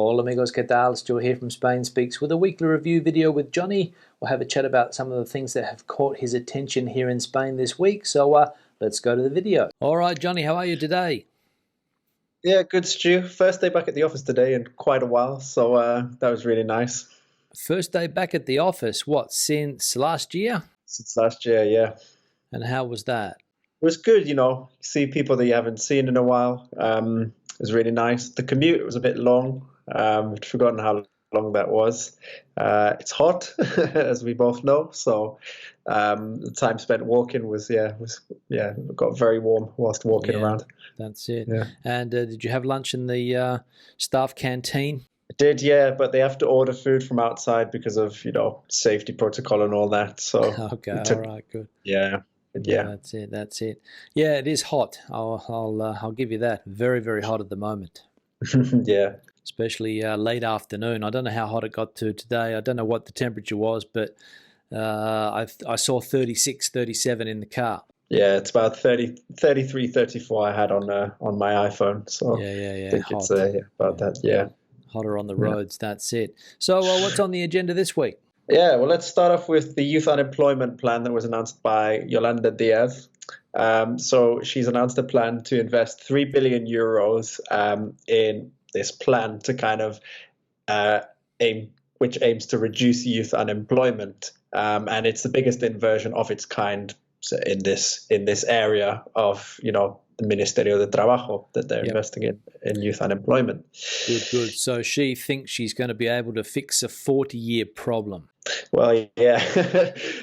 Hola amigos, ¿qué tal? Still here from Spain Speaks with a weekly review video with Johnny. We'll have a chat about some of the things that have caught his attention here in Spain this week. So let's go to the video. All right, Johnny, how are you today? Yeah, good, Stu. First day back at the office today in quite a while, so that was really nice. First day back at the office, what, since last year? Since last year, yeah. And how was that? It was good, see people that you haven't seen in a while. It was really nice. The commute was a bit long. I'd forgotten how long that was. It's hot, as we both know, so the time spent walking got very warm whilst walking around. That's it. Yeah. And did you have lunch in the staff canteen? I did, yeah, but they have to order food from outside because of, safety protocol and all that. So Okay, all right, good. Yeah. That's it. That's it. Yeah, it is hot. I'll give you that. Very, very hot at the moment. Yeah. Especially late afternoon. I don't know how hot it got to today. I don't know what the temperature was, but I saw 36, 37 in the car. Yeah, it's about 30, 33, 34 I had on my iPhone. So yeah. I think Hot. it's about that. Yeah. Hotter on the roads. That's it. So what's on the agenda this week? Yeah, well, let's start off with the youth unemployment plan that was announced by Yolanda Diaz. So she's announced a plan to invest 3 billion euros in this plan to kind of aims to reduce youth unemployment, and it's the biggest inversion of its kind in this area of the Ministerio de Trabajo that they're investing in youth unemployment. Good. So she thinks she's going to be able to fix a 40-year problem. Well, yeah,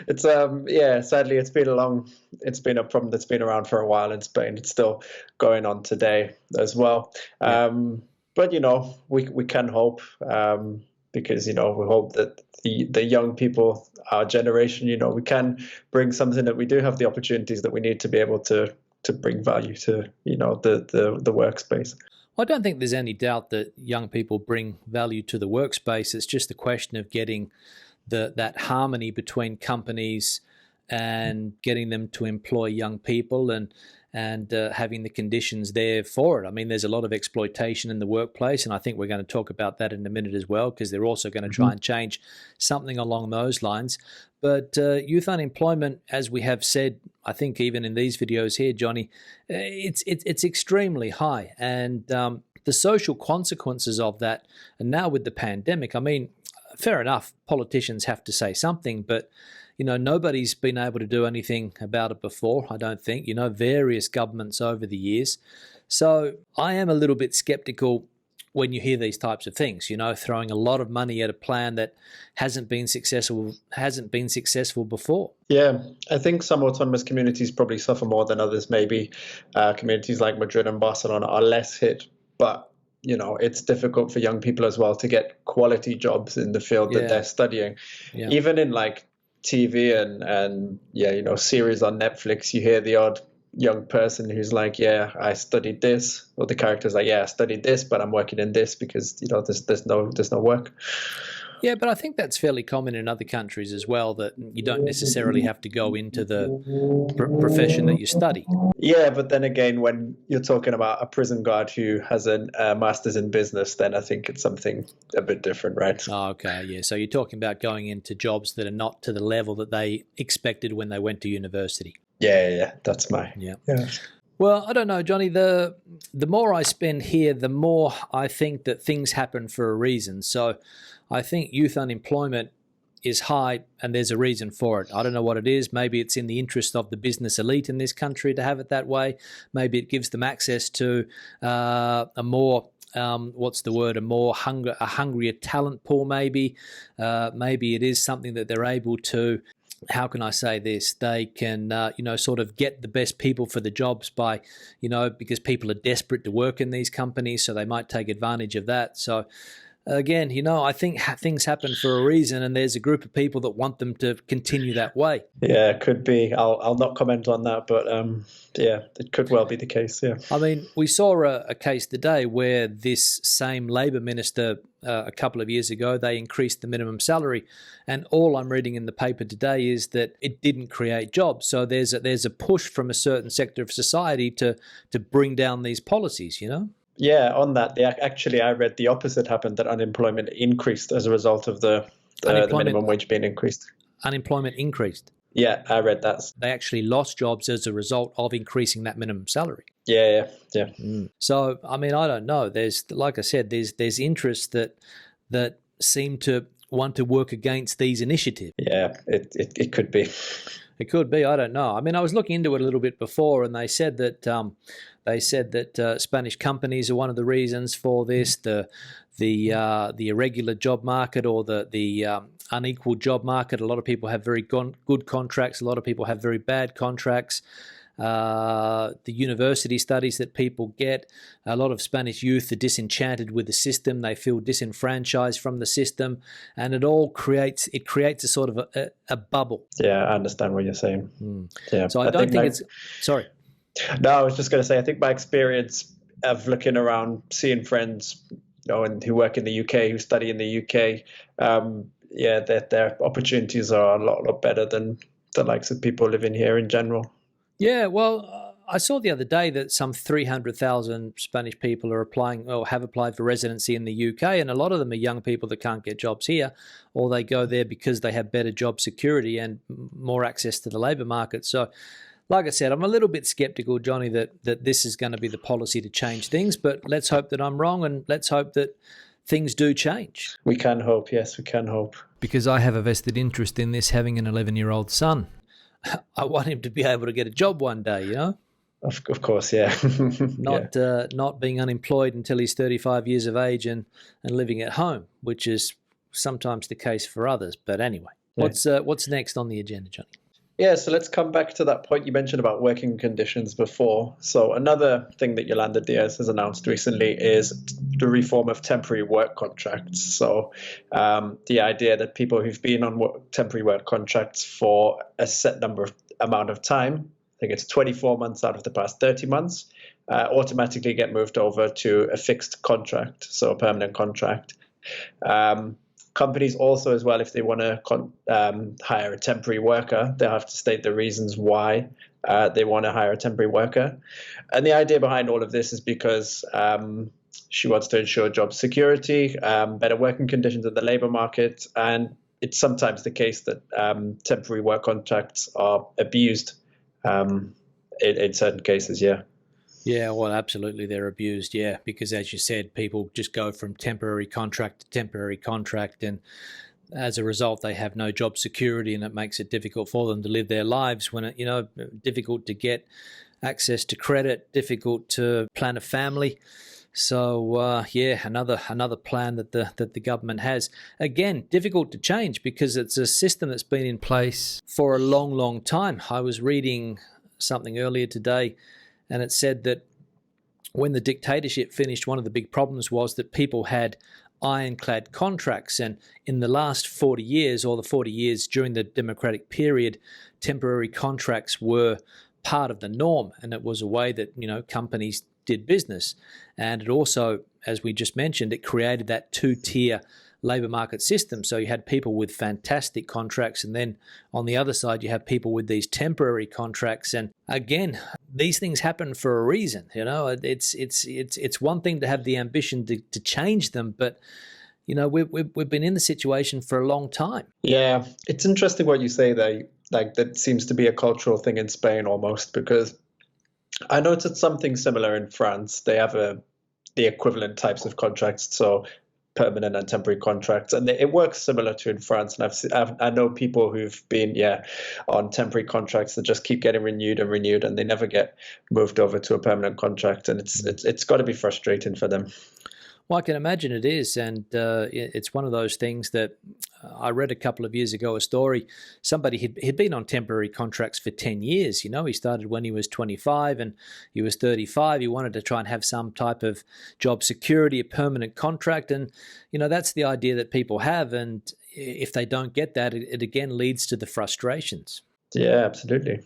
it's sadly it's been a problem that's been around for a while in Spain. It's still going on today as well. But we can hope, because we hope that the young people, our generation, we can bring something, that we do have the opportunities that we need to be able to bring value to the workspace. I don't think there's any doubt that young people bring value to the workspace. It's just a question of getting that harmony between companies and getting them to employ young people and having the conditions there for it. I mean, there's a lot of exploitation in the workplace, and I think we're going to talk about that in a minute as well, because they're also going to try and change something along those lines. But youth unemployment, as we have said, I think even in these videos here, Johnny, it's extremely high, and the social consequences of that, and now with the pandemic, I mean, fair enough, politicians have to say something, but nobody's been able to do anything about it before, I don't think, various governments over the years. So I am a little bit skeptical when you hear these types of things, throwing a lot of money at a plan that hasn't been successful before. Yeah, I think some autonomous communities probably suffer more than others. Maybe communities like Madrid and Barcelona are less hit, but it's difficult for young people as well to get quality jobs in the field that they're studying. Yeah. Even in like TV and series on Netflix, you hear the odd young person who's like, yeah, I studied this, or the character's like, yeah, I studied this, but I'm working in this because there's no work. Yeah, but I think that's fairly common in other countries as well, that you don't necessarily have to go into the profession that you study. Yeah, but then again, when you're talking about a prison guard who has a master's in business, then I think it's something a bit different, right? Oh, okay, yeah. So you're talking about going into jobs that are not to the level that they expected when they went to university. Yeah, that's my... Yeah. Well, I don't know, Johnny, the more I spend here, the more I think that things happen for a reason. So I think youth unemployment is high, and there's a reason for it. I don't know what it is. Maybe it's in the interest of the business elite in this country to have it that way. Maybe it gives them access to a more hungrier talent pool, maybe. Maybe it is something that they're able to, how can I say this? They can, sort of get the best people for the jobs by, because people are desperate to work in these companies, so they might take advantage of that. So again, I think things happen for a reason, and there's a group of people that want them to continue that way. Yeah, it could be. I'll not comment on that, but it could well be the case. Yeah. I mean, we saw a case today where this same Labor minister a couple of years ago, they increased the minimum salary, and all I'm reading in the paper today is that it didn't create jobs. So there's a push from a certain sector of society to bring down these policies. Yeah, on that, actually, I read the opposite happened, that unemployment increased as a result of the Unemployment minimum wage being increased. unemployment increased. Yeah, I read that. They actually lost jobs as a result of increasing that minimum salary. Yeah. So, I mean, I don't know. There's, like I said, there's interests that seem to want to work against these initiatives. Yeah, it could be. It could be. I don't know. I mean, I was looking into it a little bit before, and they said that Spanish companies are one of the reasons for this. The irregular job market, or the unequal job market. A lot of people have very good contracts. A lot of people have very bad contracts. The university studies that people get, a lot of Spanish youth are disenchanted with the system. They feel disenfranchised from the system, and it creates a sort of a bubble. Yeah, I understand what you're saying. Yeah, So I don't think it's sorry. No, I was just going to say, I think my experience of looking around, seeing friends, and who work in the UK, who study in the UK, yeah, their opportunities are a lot better than the likes of people living here in general. Yeah, well, I saw the other day that some 300,000 Spanish people are applying or have applied for residency in the UK, and a lot of them are young people that can't get jobs here, or they go there because they have better job security and more access to the labour market. So, like I said, I'm a little bit skeptical, Johnny, that this is going to be the policy to change things, but let's hope that I'm wrong, and let's hope that things do change. We can hope, yes, we can hope. Because I have a vested interest in this, having an 11-year-old son. I want him to be able to get a job one day, you know? Of course, yeah. Not being unemployed until he's 35 years of age and living at home, which is sometimes the case for others. But anyway, what's next on the agenda, Johnny? Yeah, so let's come back to that point you mentioned about working conditions before. So another thing that Yolanda Diaz has announced recently is the reform of temporary work contracts. So the idea that people who've been on temporary work contracts for a set amount of time, I think it's 24 months out of the past 30 months, automatically get moved over to a fixed contract, so a permanent contract. Companies also, as well, if they want to hire a temporary worker, they have to state the reasons why they want to hire a temporary worker. And the idea behind all of this is because she wants to ensure job security, better working conditions in the labor market, and it's sometimes the case that temporary work contracts are abused in certain cases, yeah. Yeah, well, absolutely, they're abused, yeah, because as you said, people just go from temporary contract to temporary contract, and as a result, they have no job security, and it makes it difficult for them to live their lives when difficult to get access to credit, difficult to plan a family. So, another plan that the government has. Again, difficult to change because it's a system that's been in place for a long, long time. I was reading something earlier today, and it said that when the dictatorship finished, one of the big problems was that people had ironclad contracts. And in the last 40 years, or the 40 years during the democratic period, temporary contracts were part of the norm. And it was a way that, companies did business. And it also, as we just mentioned, it created that two-tier labour market system. So you had people with fantastic contracts, and then on the other side you have people with these temporary contracts. And again, these things happen for a reason. It's one thing to have the ambition to change them, but we've been in the situation for a long time. Yeah, it's interesting what you say there. Like, that seems to be a cultural thing in Spain almost, because I noticed something similar in France. They have the equivalent types of contracts, so permanent and temporary contracts, and it works similar to in France. And I know people who've been on temporary contracts that just keep getting renewed, and they never get moved over to a permanent contract, and it's got to be frustrating for them. Well, I can imagine it is, and it's one of those things that I read a couple of years ago, a story. Somebody had been on temporary contracts for 10 years. He started when he was 25 and he was 35. He wanted to try and have some type of job security, a permanent contract, and that's the idea that people have. And if they don't get that, it again leads to the frustrations. Yeah, absolutely.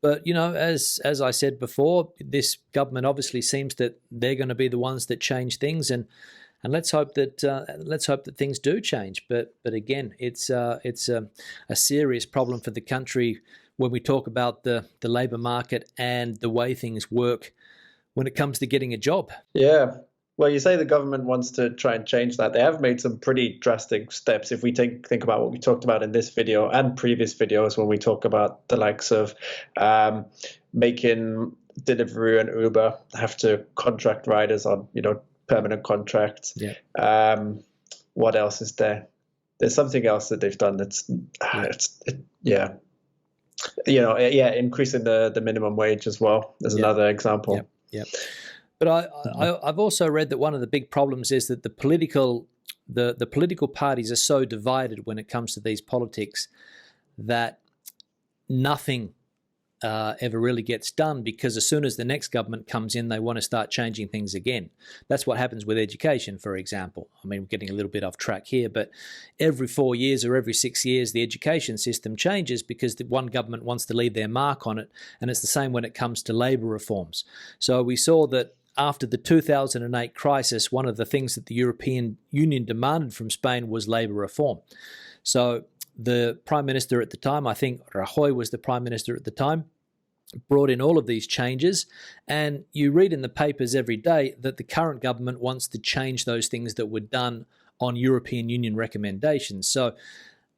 But, as I said before, this government obviously seems that they're going to be the ones that change things, and let's hope that things do change. But again, it's a serious problem for the country when we talk about the labour market and the way things work when it comes to getting a job. Yeah. Well, you say the government wants to try and change that. They have made some pretty drastic steps. If we think about what we talked about in this video and previous videos, when we talk about the likes of making Deliveroo and Uber have to contract riders on, permanent contracts. Yeah. What else is there? There's something else that they've done that's, increasing the minimum wage as well. There's another example. Yeah. But I've also read that one of the big problems is that the political parties are so divided when it comes to these politics that nothing ever really gets done, because as soon as the next government comes in, they want to start changing things again. That's what happens with education, for example. I mean, we're getting a little bit off track here, but every 4 years or every 6 years, the education system changes because the one government wants to leave their mark on it, and it's the same when it comes to labour reforms. So we saw that after the 2008 crisis, one of the things that the European Union demanded from Spain was labour reform. So the Prime Minister at the time, I think Rajoy was the Prime Minister at the time, brought in all of these changes, and you read in the papers every day that the current government wants to change those things that were done on European Union recommendations. So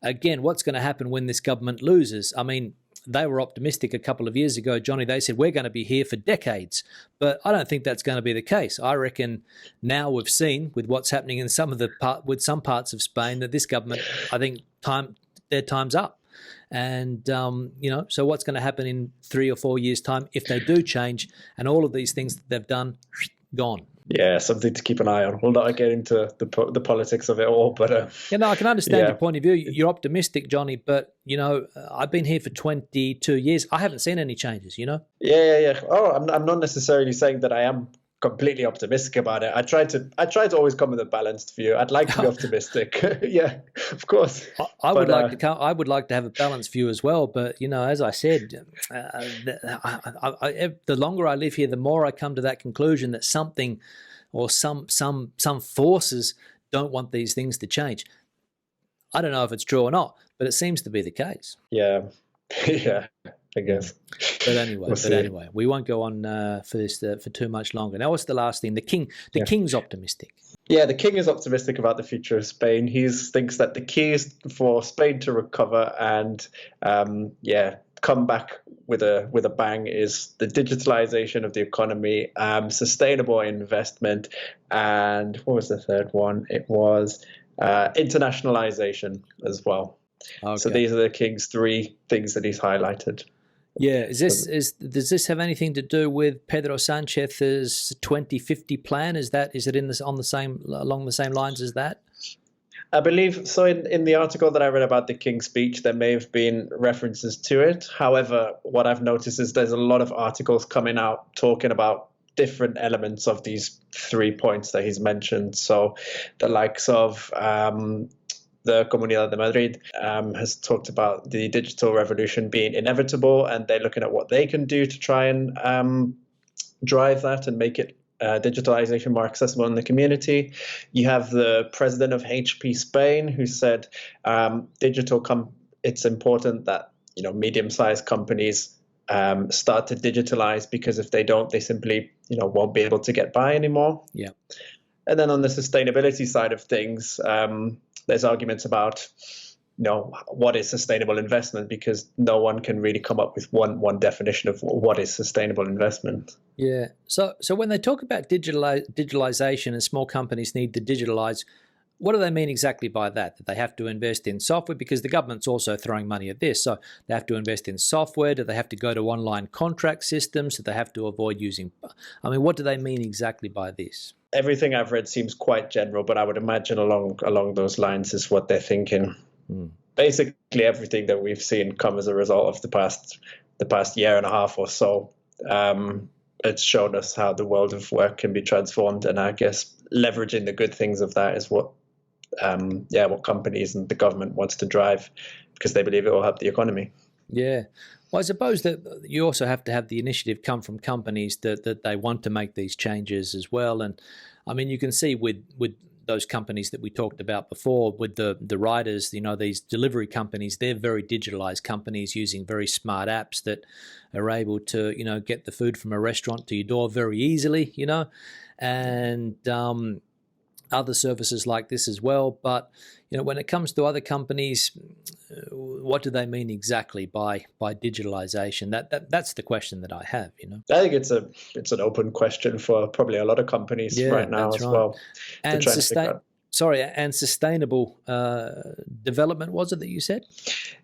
again, what's going to happen when this government loses? I mean, they were optimistic a couple of years ago, Johnny. They said, we're going to be here for decades. But I don't think that's going to be the case. I reckon now we've seen with what's happening in some parts of Spain that this government, I think their time's up. And, so what's going to happen in 3 or 4 years' time if they do change and all of these things that they've done, gone? Yeah, something to keep an eye on. We'll not get into the politics of it all, but I can understand your point of view. You're optimistic, Johnny, but I've been here for 22 years. I haven't seen any changes. Yeah. Oh, I'm not necessarily saying that I am completely optimistic about it. I try to always come with a balanced view. I'd like to be optimistic. Yeah, of course. I would like to have a balanced view as well. But as I said, the longer I live here, the more I come to that conclusion that something or some forces don't want these things to change. I don't know if it's true or not, but it seems to be the case. Yeah. Yeah. I guess. But anyway, we won't go on for this for too much longer. Now, what's the last thing? The king's optimistic. Yeah, the king is optimistic about the future of Spain. He thinks that the key is for Spain to recover and come back with a bang is the digitalization of the economy, sustainable investment, and what was the third one? It was internationalization as well. Okay. So these are the king's 3 things that he's highlighted. Yeah, does this have anything to do with Pedro Sanchez's 2050 plan? Is it along the same lines as that? I believe so. In the article that I read about the King's speech, there may have been references to it. However, what I've noticed is there's a lot of articles coming out talking about different elements of these 3 points that he's mentioned. So the likes of the Comunidad de Madrid has talked about the digital revolution being inevitable, and they're looking at what they can do to try and drive that and make it digitalization more accessible in the community. You have the president of HP Spain who said it's important that medium-sized companies start to digitalize, because if they don't, they simply won't be able to get by anymore. Yeah. And then on the sustainability side of things, there's arguments about, what is sustainable investment, because no one can really come up with one definition of what is sustainable investment. Yeah. So when they talk about digitalization and small companies need to digitalize, what do they mean exactly by that? That they have to invest in software? Because the government's also throwing money at this. So they have to invest in software. Do they have to go to online contract systems? Do they have to avoid using? I mean, what do they mean exactly by this? Everything I've read seems quite general, but I would imagine along those lines is what they're thinking. Basically, everything that we've seen come as a result of the past year and a half or so. It's shown us how the world of work can be transformed, and I guess leveraging the good things of that is what companies and the government wants to drive, because they believe it will help the economy. Yeah. Well, I suppose that you also have to have the initiative come from companies that they want to make these changes as well. And I mean, you can see with those companies that we talked about before with the riders, these delivery companies, they're very digitalized companies using very smart apps that are able to, get the food from a restaurant to your door very easily, and other services like this as well. But when it comes to other companies, what do they mean exactly by digitalization? That's the question that I have. I think it's an open question for probably a lot of companies right now as well. And sustainable development, was it that you said?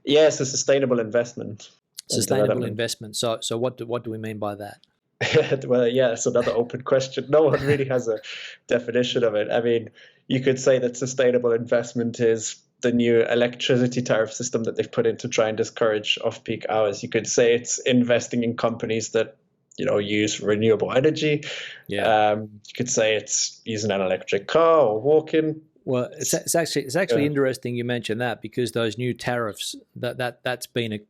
Yes, a sustainable investment. Sustainable investment. So what do we mean by that? Well, yeah, it's another open question. No one really has a definition of it. I mean, you could say that sustainable investment is the new electricity tariff system that they've put in to try and discourage off-peak hours. You could say it's investing in companies that use renewable energy. Yeah. You could say it's using an electric car or walking. Well, it's actually interesting you mentioned that, because those new tariffs that's been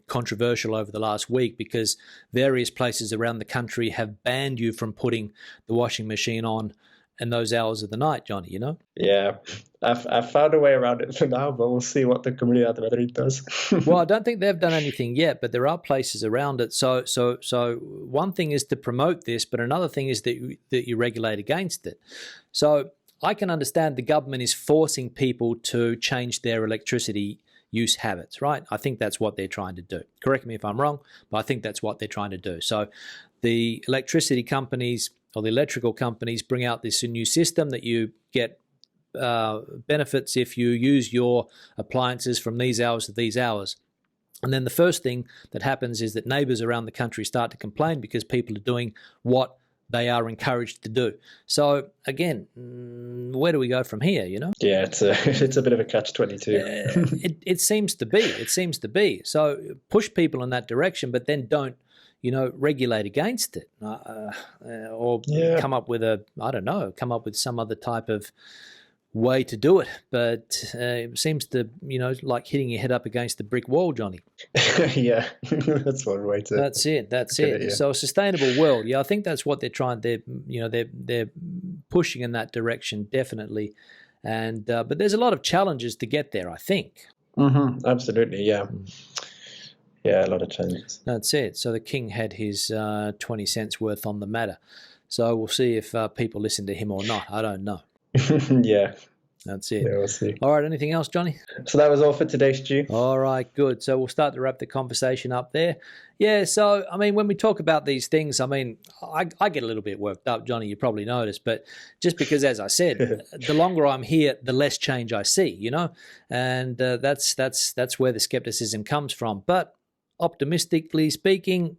controversial over the last week, because various places around the country have banned you from putting the washing machine on in those hours of the night, Johnny. Yeah, I've found a way around it for now, but we'll see what the Comunidad de Madrid does. Well, I don't think they've done anything yet, but there are places around it. So one thing is to promote this, but another thing is that you regulate against it. So I can understand the government is forcing people to change their electricity use habits, right? I think that's what they're trying to do. Correct me if I'm wrong, but I think that's what they're trying to do. So the electricity companies or the electrical companies bring out this new system that you get benefits if you use your appliances from these hours to these hours. And then the first thing that happens is that neighbors around the country start to complain because people are doing what they are encouraged to do. So again, where do we go from here? Yeah, it's a bit of a catch-22. It seems to be. It seems to be. So push people in that direction, but then don't regulate against it, or come up with some other type of way to do it. But it seems to, like hitting your head up against the brick wall, Johnny. Yeah, that's one way to. That's it. Yeah. So a sustainable world. Yeah, I think that's what they're trying. They're pushing in that direction, definitely. And but there's a lot of challenges to get there, I think. Mm-hmm. Absolutely. Yeah. Yeah, a lot of challenges. That's it. So the king had his 20 cents worth on the matter. So we'll see if people listen to him or not. I don't know. Yeah. That's it. Yeah, we'll see. All right, anything else, Johnny? So that was all for today, Stu. All right, good. So we'll start to wrap the conversation up there. Yeah, so, when we talk about these things, I get a little bit worked up, Johnny, you probably noticed, but just because, as I said, the longer I'm here, the less change I see, and that's where the skepticism comes from. But optimistically speaking,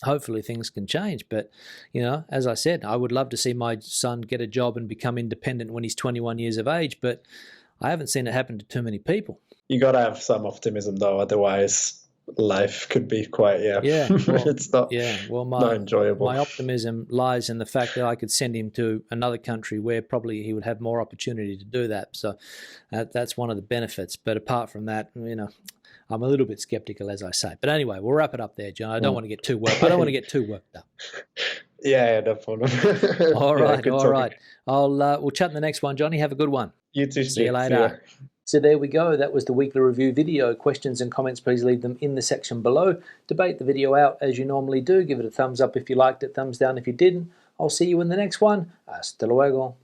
hopefully things can change. But, as I said, I would love to see my son get a job and become independent when he's 21 years of age, but I haven't seen it happen to too many people. You got to have some optimism, though. Otherwise, life could be quite, well, it's not, not enjoyable. My optimism lies in the fact that I could send him to another country where probably he would have more opportunity to do that. So that's one of the benefits. But apart from that, I'm a little bit skeptical, as I say. But anyway, we'll wrap it up there, John. I don't want to get too worked. I don't want to get too worked up. Yeah, no problem. All right. We'll chat in the next one, Johnny. Have a good one. You too. See you later. So there we go. That was the weekly review video. Questions and comments, please leave them in the section below. Debate the video out as you normally do. Give it a thumbs up if you liked it, thumbs down if you didn't. I'll see you in the next one. Hasta luego.